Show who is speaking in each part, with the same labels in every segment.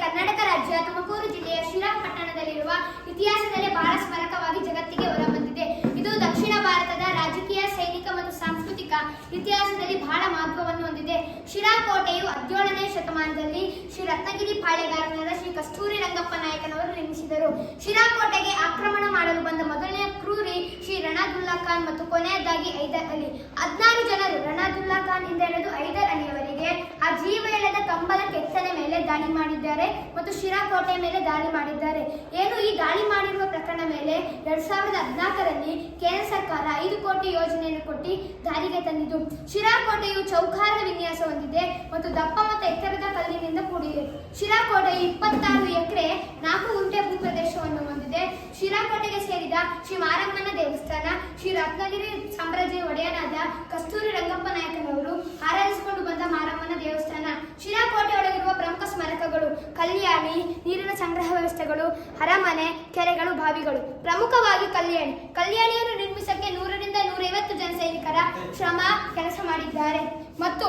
Speaker 1: ಕರ್ನಾಟಕ ರಾಜ್ಯ ತುಮಕೂರು ಜಿಲ್ಲೆಯ ಶ್ರೀರಂಗಪಟ್ಟಣದಲ್ಲಿರುವ ಇತಿಹಾಸದಲ್ಲೇ ಬಹಳ ಸ್ಮಾರಕವಾಗಿ ಜಗತ್ತಿಗೆ ಹೊರಬಂದಿದೆ. ಇದು ದಕ್ಷಿಣ ಭಾರತದ ರಾಜಕೀಯ, ಸೈನಿಕ ಮತ್ತು ಸಾಂಸ್ಕೃತಿಕ ಇತಿಹಾಸದಲ್ಲಿ ಬಹಳ ಮಹತ್ವವನ್ನು ಹೊಂದಿದೆ. ಶಿರಾಕೋಟೆಯು 17ನೇ ಶತಮಾನದಲ್ಲಿ ಶ್ರೀ ರತ್ನಗಿರಿ ಪಾಳೆಗಾರನಾದ ಶ್ರೀ ಕಸ್ತೂರಿ ರಂಗಪ್ಪ ನಾಯಕನವರು ನಿರ್ಮಿಸಿದರು. ಶಿರಾಕೋಟೆಗೆ ಆಕ್ರಮಣ ಮಾಡಲು ಬಂದ ಮೊದಲನೆಯ ಕ್ರೂರಿ ಶ್ರೀ ರಣದುಲ್ಲಾ ಖಾನ್ ಮತ್ತು ಕೊನೆಯದಾಗಿ ಹೈದರ್ ಅಲಿ. 16 ಜನರು ರಣದುಲ್ಲಾ ಖಾನ್ ಇಂದ ಹಿಡಿದು ಹೈದರ್ ಅಲಿಯವರಿಗೆ ಆ ಜೀವಯಳದ ಕಂಬದ ಕೆತ್ತನೆ ಮೇಲೆ ದಾಳಿ ಮಾಡಿದ್ದಾರೆ ಮತ್ತು ಶಿರಾಕೋಟೆ ಮೇಲೆ ದಾಳಿ ಮಾಡಿದ್ದಾರೆ. ಈ ದಾಳಿ ಮಾಡಿರುವ ಪ್ರಕರಣ ಮೇಲೆ 2014ರಲ್ಲಿ ಕೇಂದ್ರ ಸರ್ಕಾರ 5 ಕೋಟಿ ಯೋಜನೆಯನ್ನು ಕೊಟ್ಟು ದಾರಿಗೆ ತಂದಿತು. ಶಿರಾಕೋಟೆಯು ಚೌಕಾರದ ವಿನ್ಯಾಸ ಹೊಂದಿದೆ ಮತ್ತು ದಪ್ಪ ಮತ್ತು ಎತ್ತರದ ಕಲ್ಲಿನಿಂದ ಕೂಡಿದೆ. ಶಿರಾಕೋಟೆಯು 26 ಎಕರೆ 4 ಗುಂಟೆ ಭೂಪ್ರದೇಶವನ್ನು ಹೊಂದಿದೆ. ಶಿರಾಕೋಟೆಗೆ ಸೇರಿದ ಶ್ರೀ ಮಾರಮ್ಮನ ದೇವಸ್ಥಾನ ಶ್ರೀ ರತ್ನಗಿರಿ ಸಾಮ್ರಾಜ್ಯದ ಒಡೆಯನಾದ ಕಸ್ತೂರಿ ರಂಗಪ್ಪ ನಾಯಕನವರು ಆರಾಧಿಸಿಕೊಂಡು ಬಂದ ಮಾರಮ್ಮನ ದೇವಸ್ಥಾನ. ಶಿರಾಕೋಟೆ ಒಳಗಿರುವ ಪ್ರಮುಖ ಸ್ಮಾರಕಗಳು ಕಲ್ಯಾಣಿ, ನೀರಿನ ಸಂಗ್ರಹ ವ್ಯವಸ್ಥೆಗಳು, ಅರಮನೆ, ಕೆರೆಗಳು, ಬಾವಿಗಳು. ಪ್ರಮುಖವಾಗಿ ಕಲ್ಯಾಣಿಯನ್ನು ನಿರ್ಮಿಸಕ್ಕೆ 100ರಿಂದ 150 ಜನ ಸೈನಿಕರ ಶ್ರಮ ಕೆಲಸ ಮಾಡಿದ್ದಾರೆ ಮತ್ತು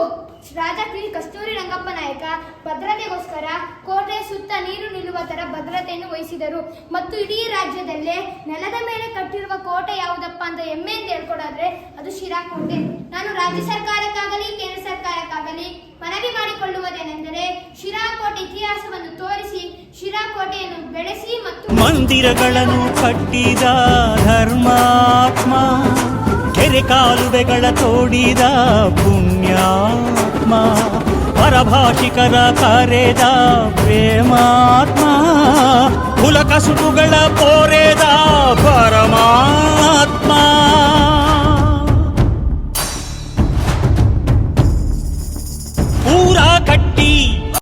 Speaker 1: ರಾಜ ಕಸ್ತೂರಿ ರಂಗಪ್ಪ ನಾಯಕ ಭದ್ರತೆಗೋಸ್ಕರ ಕೋಟೆಯ ಸುತ್ತ ನೀರು ನಿಲ್ಲುವ ತರ ಭದ್ರತೆಯನ್ನು ವಹಿಸಿದರು. ಮತ್ತು ಇಡೀ ರಾಜ್ಯದಲ್ಲೇ ನೆಲದ ಮೇಲೆ ಕಟ್ಟಿರುವ ಕೋಟೆ ಯಾವುದಪ್ಪ ಅಂತ ಹೆಮ್ಮೆಯಿಂದ ಹೇಳ್ಕೊಡಾದ್ರೆ ಅದು ಶಿರಾಕೋಟೆ. ನಾನು ರಾಜ್ಯ ಸರ್ಕಾರಕ್ಕಾಗಲಿ ಕೇಂದ್ರ ಸರ್ಕಾರಕ್ಕಾಗಲಿ ಮನವಿ ಮಾಡಿಕೊಳ್ಳುವುದೇನೆಂದರೆ ಶಿರಾಕೋಟೆ ಇತಿಹಾಸವನ್ನು ತೋರಿಸಿ ಶಿರಾಕೋಟೆಯನ್ನು ಬೆಳೆಸಿ ಮತ್ತು
Speaker 2: ಮಂದಿರಗಳನ್ನು ಕಟ್ಟಿದ ಧರ್ಮಾತ್ಮ, ಕೆರೆ ಕಾಲುವೆಗಳ ತೋಡಿದ ಪುಣ್ಯಾತ್ಮ, ಪರಭಾಷಿಕರ ಕರೆದ ಪ್ರೇಮಾತ್ಮ, ಕುಲಕಸುಬುಗಳ ಪೋರೆ